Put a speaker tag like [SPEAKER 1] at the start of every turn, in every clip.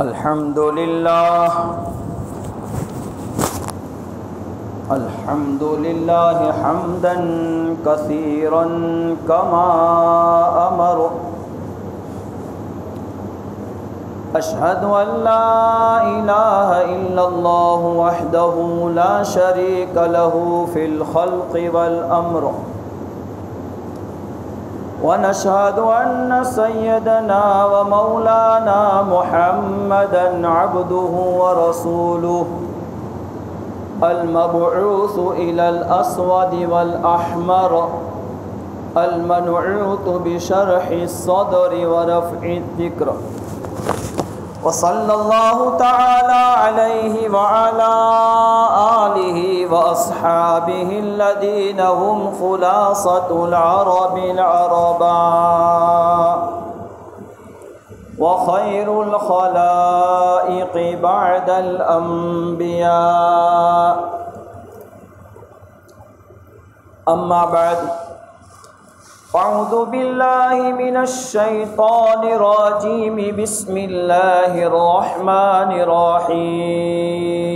[SPEAKER 1] अल्हम्दुलिल्लाह हम्दन कसीरन कमा अमर। अशहदु अल्ला इलाहा इल्लल्लाह वहदहु ला शरीक लहु फिल खल्क़ि वल अम्र। वनशहदु अन्न सय्यदना व मौलाना मुहम्मदन अब्दुहु व रसूलुहु अल-मबऊस इलल अस्वद वल अहमर अल-मनऊत बिशरहि सद्र व रफ़इ ज़िक्र। व सल्लल्लाहु तआला अलैहि व अला आलिहि व अस्हाबिहि अल्लज़ीना हुम खुलासतुल अरबिल अरबा व खैरुल खलाइक़ि बअदल अंबिया। अम्मा बाद अऊज़ु बिल्लाहि मिनश शैतानिर रजीम। बिस्मिल्लाहिर रहमानिर रहीम।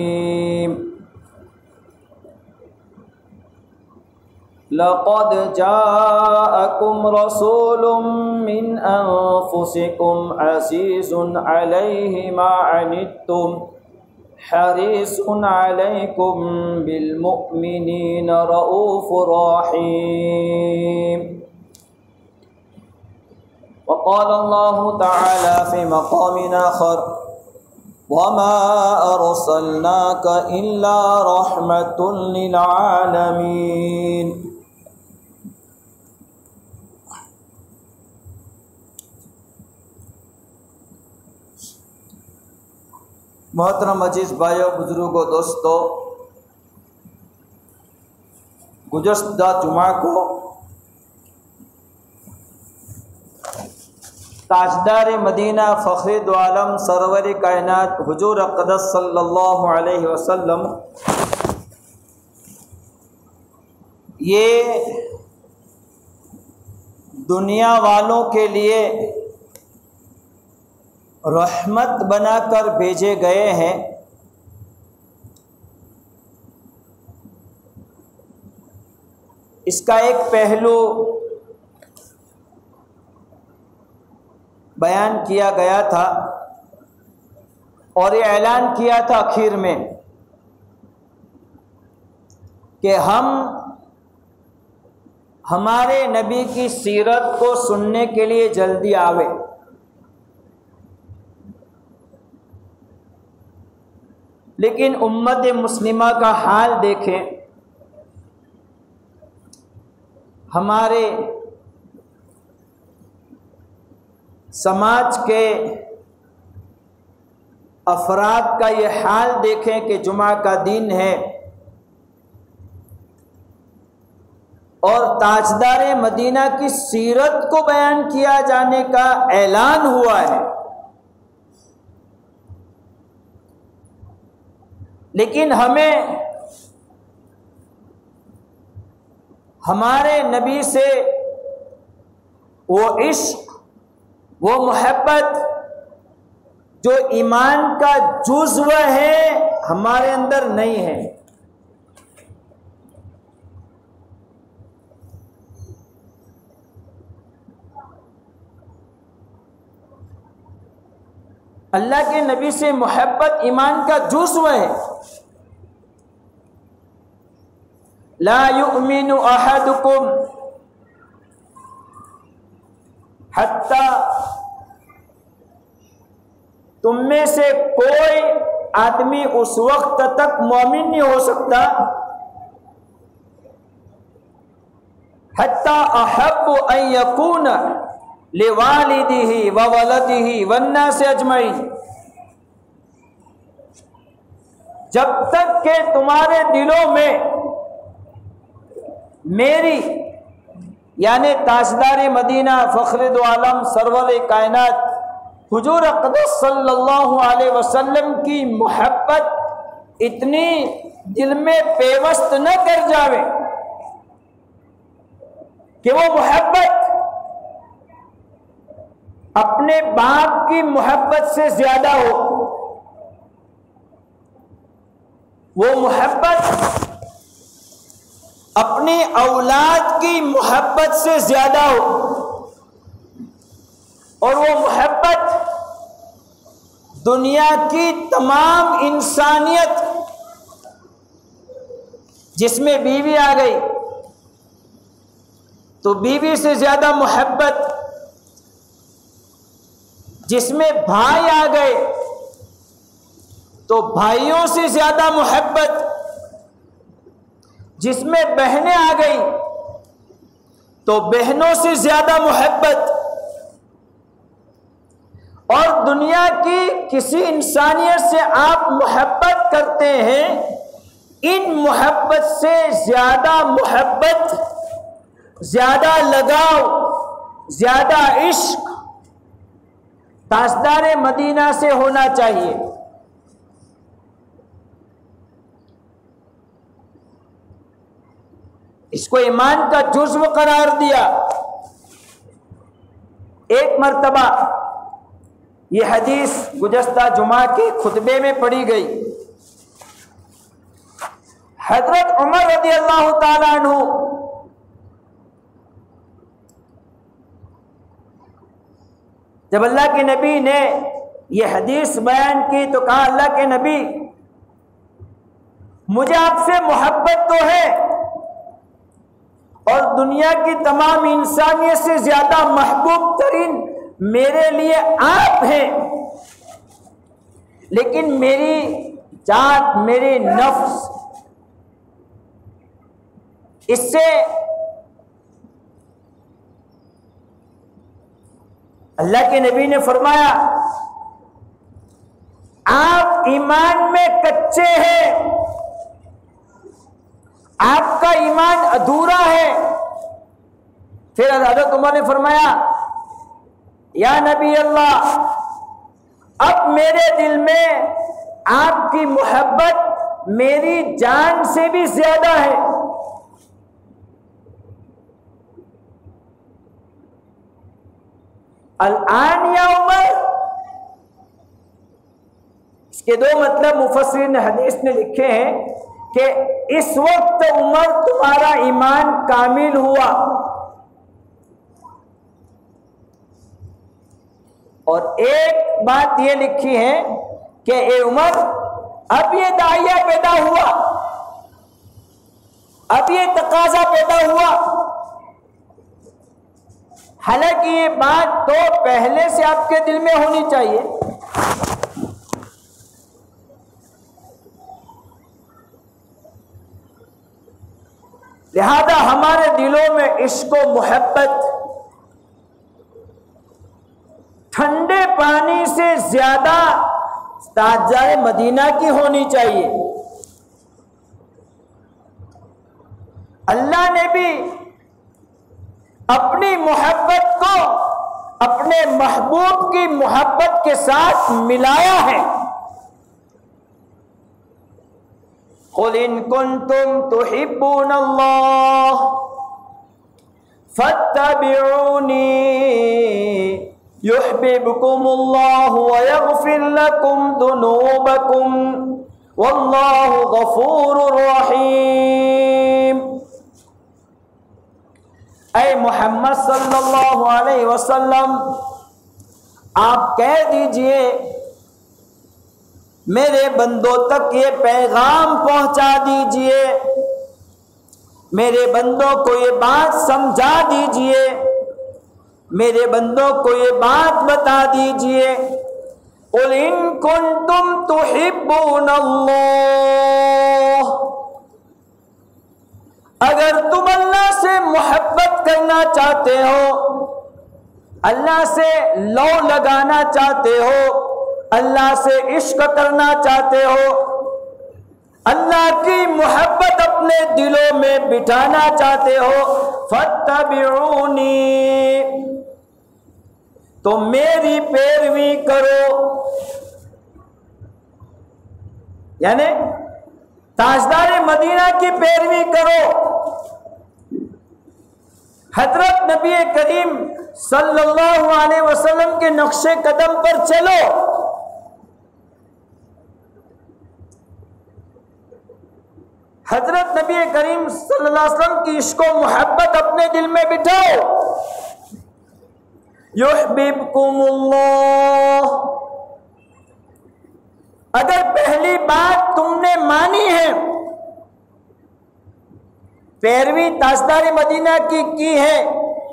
[SPEAKER 1] लक़द जाअकुम रसूलुम मिन अनफुसिकुम अज़ीज़ुन अलैहि मा अनित्तुम हरीसुन अलैकुम बिल मुमिनीना रऊफ़ुर रहीम। वक़ाल अल्लाहु तआला फ़ी मक़ामिन आख़र वमा अरसलनाका इल्ला रहमतुल लिल आलमीन। मोहतरम अजीज़ भाइयों, बुजुर्गों, दोस्तों, गुज़श्ता जुमा को ताजदार मदीना फ़ख्र दो आलम सरवर कायनात हुजूर अक़दस सल्लल्लाहु अलैहि वसल्लम ये दुनिया वालों के लिए रहमत बनाकर भेजे गए हैं। इसका एक पहलू बयान किया गया था और ये ऐलान किया था आखिर में कि हम हमारे नबी की सीरत को सुनने के लिए जल्दी आवे। लेकिन उम्मत मुस्लिमा का हाल देखें। हमारे समाज के अफराद का ये हाल देखें कि जुमा का दिन है और ताजदार मदीना की सीरत को बयान किया जाने का ऐलान हुआ है। लेकिन हमें हमारे नबी से वो इश्क, वो मोहब्बत जो ईमान का जुज़्व है, हमारे अंदर नहीं है। अल्लाह के नबी से मोहब्बत ईमान का जुज़्व है। ला युमिनु अहदुकुम हत्ता, तुम में से कोई आदमी उस वक्त तक मोमिन नहीं हो सकता हत्ता अहब्बु अन यकून लिवालिदिही व वलदिही वन्नास अजमईन, जब तक के तुम्हारे दिलों में मेरी यानी ताजदार मदीना फ़ख्र दो आलम सरवर कायनात हुजूर अक़दस सल्लल्लाहु अलैहि वसल्लम की मोहब्बत इतनी दिल में पेवस्त न कर जावे कि वो मोहब्बत अपने बाप की मोहब्बत से ज्यादा हो। वो मोहब्बत अपनी औलाद की मोहब्बत से ज्यादा हो, और वो मोहब्बत दुनिया की तमाम इंसानियत, जिसमें बीवी आ गई तो बीवी से ज्यादा मोहब्बत, जिसमें भाई आ गए तो भाइयों से ज्यादा मोहब्बत, जिसमें बहनें आ गई तो बहनों से ज्यादा मोहब्बत, और दुनिया की किसी इंसानियत से आप मोहब्बत करते हैं, इन मोहब्बत से ज्यादा मोहब्बत, ज्यादा लगाव, ज्यादा इश्क ताजदार मदीना से होना चाहिए। इसको ईमान का जुज़्व करार दिया। एक मर्तबा ये हदीस गुज़श्ता जुमा के खुतबे में पढ़ी गई। हजरत उमर रज़ी अल्लाह ताला अन्हु जब अल्लाह के नबी ने ये हदीस बयान की तो कहा, अल्लाह के नबी, मुझे आपसे मोहब्बत तो है और दुनिया की तमाम इंसानियत से ज्यादा महबूब तरीन मेरे लिए आप हैं, लेकिन मेरी जात, मेरी नफ्स, इससे अल्लाह के नबी ने फरमाया, आप ईमान में कच्चे हैं, आपका ईमान अधूरा है। फिर हज़रत उमर ने फरमाया, या नबी अल्लाह, अब मेरे दिल में आपकी मोहब्बत मेरी जान से भी ज्यादा है। अल-आन या उमर, इसके दो मतलब मुफस्सिरीन हदीस ने लिखे हैं कि इस वक्त उमर तुम्हारा ईमान कामिल हुआ, और एक बात ये लिखी है कि ए उमर, अब ये दाइया पैदा हुआ, अब ये तकाजा पैदा हुआ। हालांकि ये बात तो पहले से आपके दिल में होनी चाहिए। लिहाजा हमारे दिलों में इश्क व मोहब्बत ठंडे पानी से ज्यादा ताज़ाए मदीना की होनी चाहिए। अल्लाह ने भी अपनी मोहब्बत को अपने महबूब की मोहब्बत के साथ मिलाया है। कुल इन कुंतुम तुहिब्बूनल्लाह फत्तबिऊनी युहब्बिबकुमुल्लाहु व यगफिर लकुम दुनूबकुम वल्लाहु गफूरुर रहीम। ऐ मोहम्मद सल्लल्लाहु अलैहि वसल्लम, आप कह दीजिए, मेरे बंदों तक ये पैगाम पहुंचा दीजिए, मेरे बंदों को ये बात समझा दीजिए, मेरे बंदों को ये बात बता दीजिए। कुल इन कुंतुम तुहिब्बूनल्लाह, अगर तुम अल्लाह से मोहब्बत करना चाहते हो, अल्लाह से लौ लगाना चाहते हो, अल्लाह से इश्क करना चाहते हो, अल्लाह की मोहब्बत अपने दिलों में बिठाना चाहते हो, फत्तबिऊनी, तो मेरी पैरवी करो, यानी ताजदार मदीना की पैरवी करो। हजरत नबी करीम सल्लल्लाहु अलैहि वसल्लम के नक्शे कदम पर चलो। हजरत नबी करीम सल्लल्लाहु अलैहि वसल्लम की इश्क व मोहब्बत अपने दिल में बिठाओ। युहिब्बुकुमुल्लाह। अगर पहली बात तुमने मानी है, पैरवी ताजदार मदीना की है,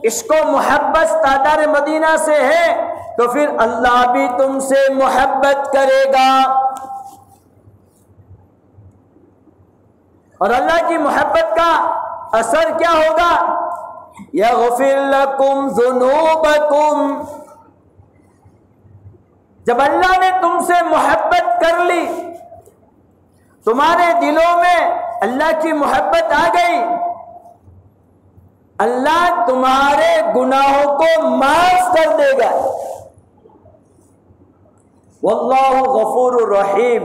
[SPEAKER 1] इश्क व मोहब्बत ताजदार मदीना से है, तो फिर अल्लाह भी तुमसे मोहब्बत करेगा। और अल्लाह की मोहब्बत का असर क्या होगा? यग़फ़िर लकुम ज़ुनूबकुम। जब अल्लाह ने तुमसे मोहब्बत कर ली, तुम्हारे दिलों में अल्लाह की मोहब्बत आ गई, अल्लाह तुम्हारे गुनाहों को माफ कर देगा। वल्लाहु गफूरुर रहीम।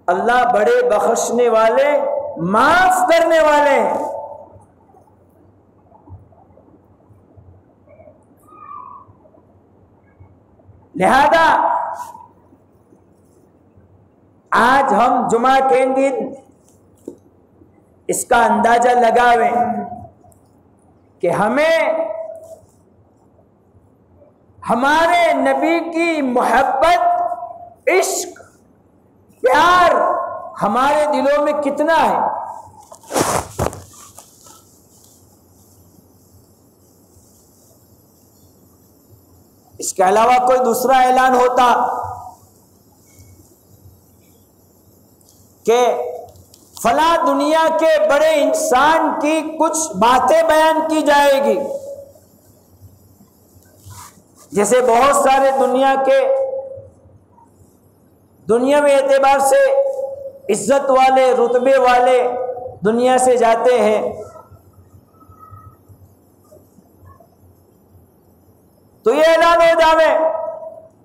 [SPEAKER 1] अल्लाह बड़े बख्शने वाले, माफ करने वाले हैं। लिहाजा आज हम जुमा के दिन इसका अंदाजा लगावें कि हमें हमारे नबी की मोहब्बत, इश्क, प्यार हमारे दिलों में कितना है। इसके अलावा कोई दूसरा ऐलान होता कि फला दुनिया के बड़े इंसान की कुछ बातें बयान की जाएगी, जैसे बहुत सारे दुनियावी एतबार से इज्जत वाले, रुतबे वाले दुनिया से जाते हैं, तो ये ऐलान हो जावे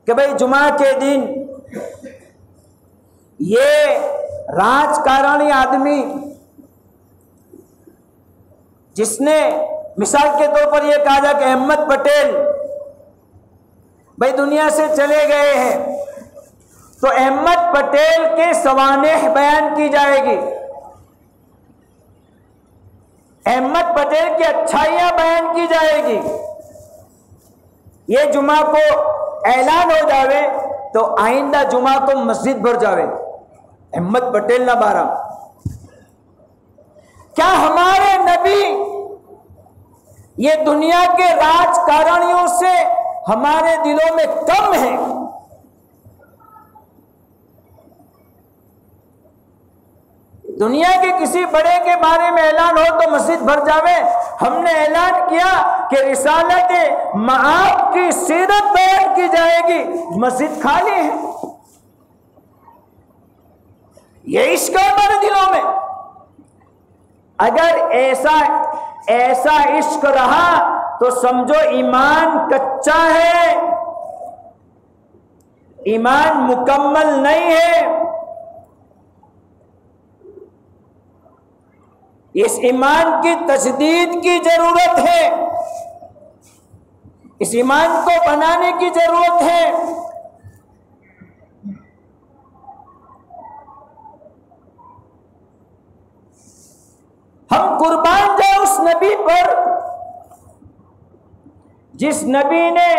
[SPEAKER 1] कि भाई जुमा के दिन ये राजकारणी आदमी जिसने मिसाल के तौर पर यह कहा जा कि अहमद पटेल भाई दुनिया से चले गए हैं, तो अहमद पटेल के सवानेह बयान की जाएगी, अहमद पटेल की अच्छाइयां बयान की जाएगी। ये जुमा को ऐलान हो जावे तो आइंदा जुमा को मस्जिद भर जावे, अहमद पटेल ना बारा। क्या हमारे नबी ये दुनिया के राजकारणियों से हमारे दिलों में कम है? दुनिया के किसी बड़े के बारे में ऐलान हो तो मस्जिद भर जावे। हमने ऐलान किया कि रिसालत मआब की सीरत बयान की जाएगी, मस्जिद खाली है। ये इश्क है हमारे दिलों में। अगर ऐसा इश्क रहा तो समझो ईमान कच्चा है, ईमान मुकम्मल नहीं है। इस ईमान की तजदीद की जरूरत है, इस ईमान को बनाने की जरूरत है। हम कुर्बान जाए उस नबी पर जिस नबी ने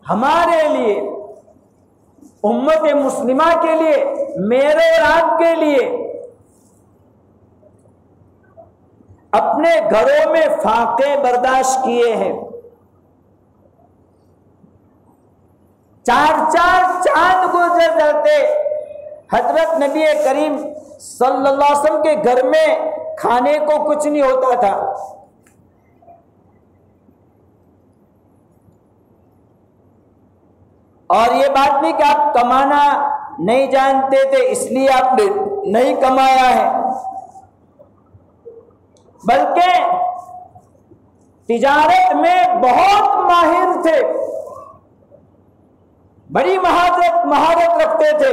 [SPEAKER 1] हमारे लिए, उम्मत मुस्लिमा के लिए, मेरे और आपके लिए अपने घरों में फाके बर्दाश्त किए हैं। 4-4 चांद गुजर जाते हजरत नबी करीम सल्लल्लाहु अलैहि वसल्लम के घर में खाने को कुछ नहीं होता था। और ये बात नहीं कि आप कमाना नहीं जानते थे इसलिए आपने नहीं कमाया है, बल्कि तिजारत में बहुत माहिर थे, बड़ी महारत रखते थे।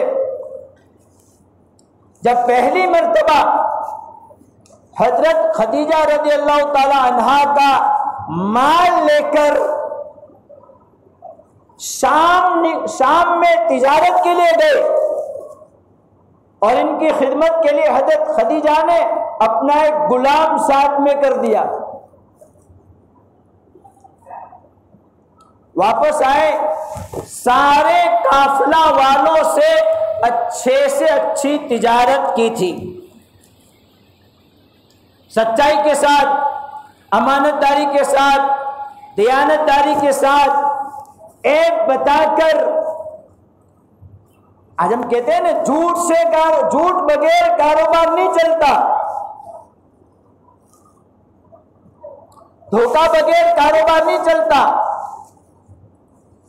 [SPEAKER 1] जब पहली मर्तबा हजरत खदीजा रज़ी अल्लाह ताला अन्हा का माल लेकर शाम में तिजारत के लिए गए, और इनकी खिदमत के लिए हजरत खदीजा ने अपना एक गुलाम साथ में कर दिया। वापस आए, सारे काफिला वालों से अच्छी तिजारत की थी, सच्चाई के साथ, अमानतदारी के साथ, दयानतदारी के साथ, एक बताकर। आज हम कहते हैं ना, झूठ बगैर कारोबार नहीं चलता, धोखा बगैर कारोबार नहीं चलता,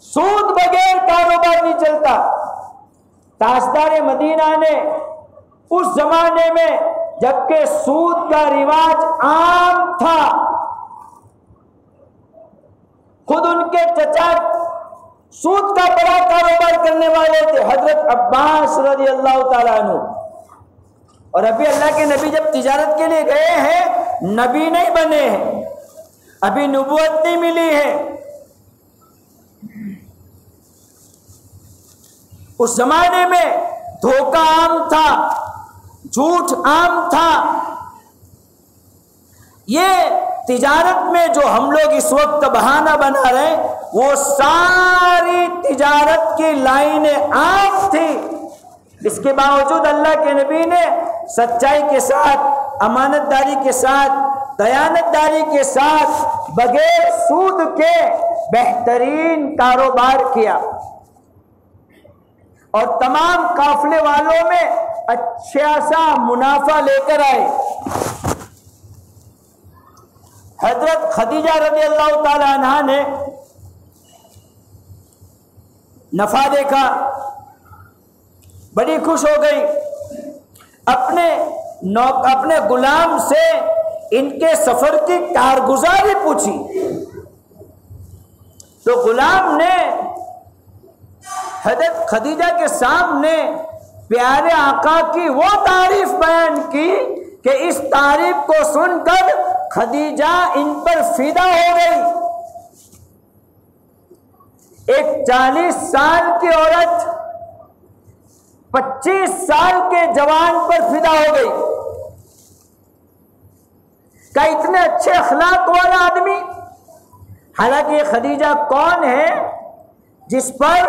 [SPEAKER 1] सूद बगैर कारोबार नहीं चलता। ताजदार मदीना ने उस जमाने में, जबकि सूद का रिवाज आम था, खुद उनके चचा सूद का बड़ा कारोबार करने वाले थे, हजरत अब्बास रज़ी अल्लाह ताला अन्हु। और अभी अल्लाह के नबी जब तिजारत के लिए गए हैं, नबी नहीं बने हैं, अभी नबूवत नहीं मिली है। उस जमाने में धोखा आम था, झूठ आम था। ये तिजारत में जो हम लोग इस वक्त बहाना बना रहे हैं, वो सारी तिजारत की लाइनें आम थी। इसके बावजूद अल्लाह के नबी ने सच्चाई के साथ, अमानतदारी के साथ, दयानतदारी के साथ, बगैर सूद के बेहतरीन कारोबार किया और तमाम काफिले वालों में अच्छा सा मुनाफा लेकर आए। हजरत खदीजा रज़ी अल्लाह ताला अन्हा ने नफा देखा, बड़ी खुश हो गई। अपने गुलाम से इनके सफर की कारगुजारी पूछी तो गुलाम ने हजरत खदीजा के सामने प्यारे आका की वो तारीफ बयान की कि इस तारीफ को सुनकर खदीजा इन पर फिदा हो गई। एक 40 साल की औरत 25 साल के जवान पर फिदा हो गई। क्या इतने अच्छे अखलाक वाला आदमी। हालांकि ये खदीजा कौन है जिस पर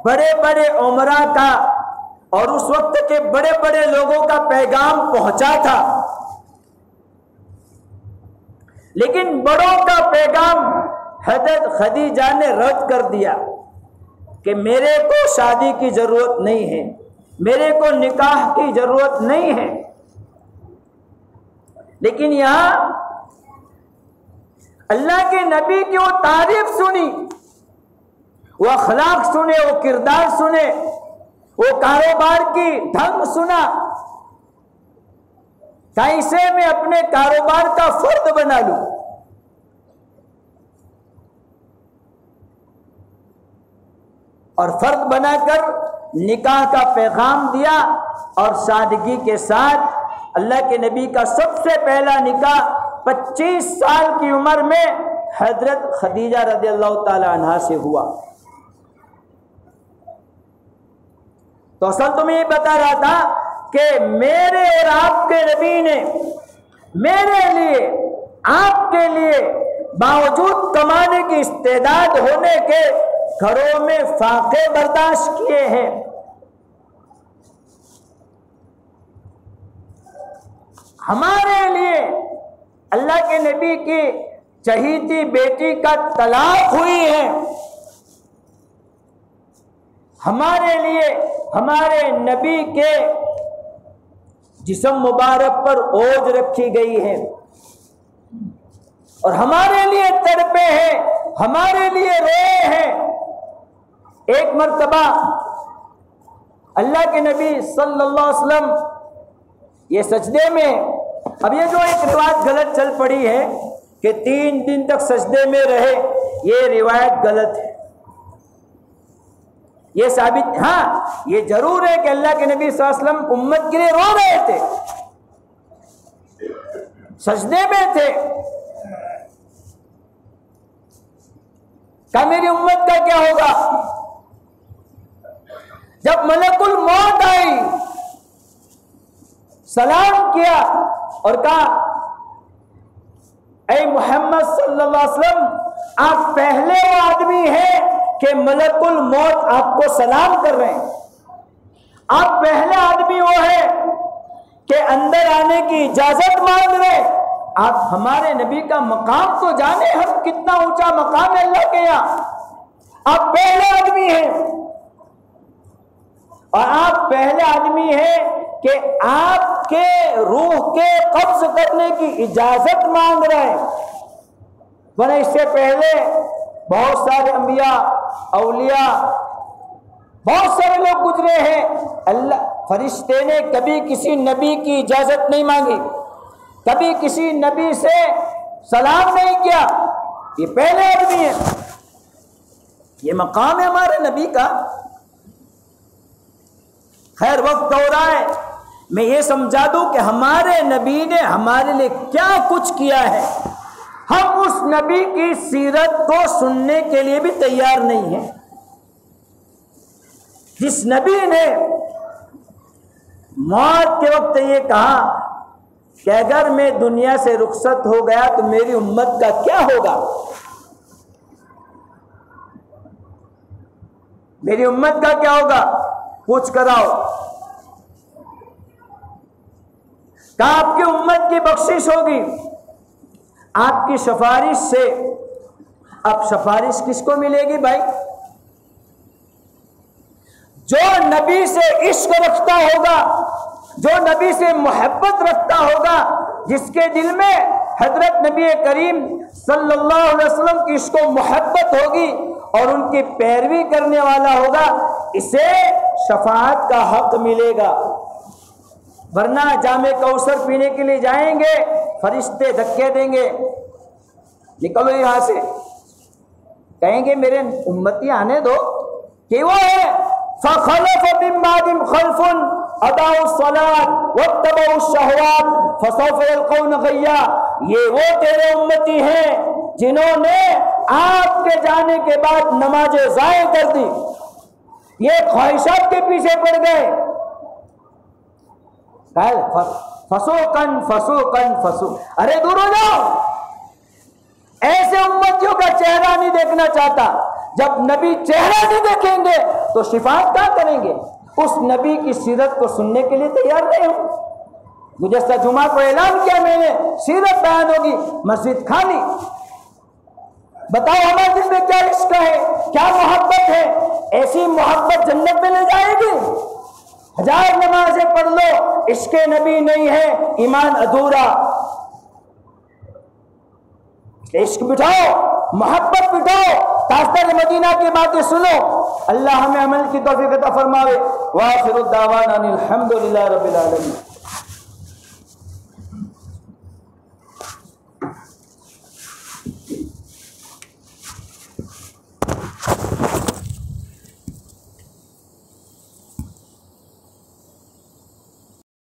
[SPEAKER 1] बड़े बड़े उमरा का और उस वक्त के बड़े बड़े लोगों का पैगाम पहुंचा था, लेकिन बड़ों का पैगाम हजरत खदीजा ने रद्द कर दिया कि मेरे को शादी की जरूरत नहीं है, मेरे को निकाह की जरूरत नहीं है। लेकिन यहां अल्लाह के नबी की वो तारीफ सुनी, वो अखलाक सुने, वो किरदार सुने, वो कारोबार की ढंग सुना। कैसे मैं अपने कारोबार का फर्द बना लूं। और फर्द बनाकर निकाह का पैगाम दिया और सादगी के साथ अल्लाह के नबी का सबसे पहला निकाह 25 साल की उम्र में हजरत खदीजा रज़ियल्लाहु ताला अन्हा से हुआ। तो असल तो मैं ये बता रहा था कि मेरे और आपके नबी ने मेरे लिए, आपके लिए बावजूद कमाने की इस्तेदाद होने के घरों में फाके बर्दाश्त किए हैं। हमारे लिए अल्लाह के नबी की चहीती बेटी का तलाक हुई है। हमारे लिए हमारे नबी के जिस्म मुबारक पर ओज रखी गई है और हमारे लिए तड़पे हैं, हमारे लिए रोए हैं। एक मर्तबा अल्लाह के नबी सल्लल्लाहु अलैहि वसल्लम ये सजदे में, अब ये जो एक रिवायत गलत चल पड़ी है कि 3 दिन तक सजदे में रहे, ये रिवायत गलत है। ये साबित, हाँ ये जरूर है कि अल्लाह के नबी सल्लल्लाहु अलैहि वसल्लम उम्मत के लिए रो रहे थे, सजदे में थे। क्या मेरी उम्मत का क्या होगा जब मलकुल मौत आई सलाम किया और कहा, ऐ मोहम्मद सल्लल्लाहु अलैहि वसल्लम, आप पहले वो आदमी हैं कि मलकुल मौत आपको सलाम कर रहे हैं। आप पहले आदमी वो है कि अंदर आने की इजाजत मांग रहे। आप हमारे नबी का मकाम तो जाने, हम कितना ऊंचा मकाम है अल्लाह के यहाँ। आप पहले आदमी हैं और आप पहले आदमी हैं कि आपके रूह के कब्ज करने की इजाजत मांग रहे हैं। वरना इससे पहले बहुत सारे अंबिया, औलिया, बहुत सारे लोग गुजरे हैं। अल्लाह फरिश्ते ने कभी किसी नबी की इजाजत नहीं मांगी, कभी किसी नबी से सलाम नहीं किया। ये पहले आदमी है, ये मकाम है हमारे नबी का। खैर, वक्त हो रहा है, मैं ये समझा दूं कि हमारे नबी ने हमारे लिए क्या कुछ किया है। हम उस नबी की सीरत को सुनने के लिए भी तैयार नहीं हैं। जिस नबी ने मौत के वक्त ये कहा कि अगर मैं दुनिया से रुखसत हो गया तो मेरी उम्मत का क्या होगा, मेरी उम्मत का क्या होगा, पूछ कर आओ। कहा आपकी उम्मत की बख्शिश होगी आपकी सिफारिश से। अब सिफारिश किसको मिलेगी भाई? जो नबी से इश्क रखता होगा, जो नबी से मोहब्बत रखता होगा, जिसके दिल में हजरत नबी करीम सल्लल्लाहु अलैहि वसल्लम की इश्क व मोहब्बत होगी और उनकी पैरवी करने वाला होगा, इसे शफाअत का हक मिलेगा। वरना जामे कौसर पीने के लिए जाएंगे, फरिश्ते धक्के देंगे, निकलो यहां से, कहेंगे मेरे उम्मती आने दो। कि वो है फखलफ मिन बादिहिम खल्फुन अदाउ सलात वत्तबउ शहवात फसौफ यल्कौन गय्या। ये वो तेरे उम्मती हैं जिन्होंने आपके जाने के बाद नमाजें ज़ाय कर दी, ये ख्वाहिशात के पीछे पड़ गए। फसूकन फसूकन फसू, अरे दूर हो जाओ, ऐसे उम्मतियों का चेहरा नहीं देखना चाहता। जब नबी चेहरा नहीं देखेंगे तो शिफाअत क्या करेंगे? उस नबी की सीरत को सुनने के लिए तैयार नहीं हूं। गुज़श्ता जुमा को ऐलान किया मैंने, सीरत बयान होगी, मस्जिद खाली। बताओ हमारे दिल में क्या इश्क है, क्या मोहब्बत है? ऐसी मोहब्बत जन्नत में ले जाएगी। 1000 नमाजें पढ़ लो, इश्क नबी नहीं है, ईमान अधूरा। इश्क बिठाओ, मोहब्बत बिठाओ, ताजदार मदीना की बातें सुनो। अल्लाह हमें अमल की तौफीक अता फरमावे। व आखिरु दावाना अनिल हम्दुलिल्लाहि रब्बिल आलमीन।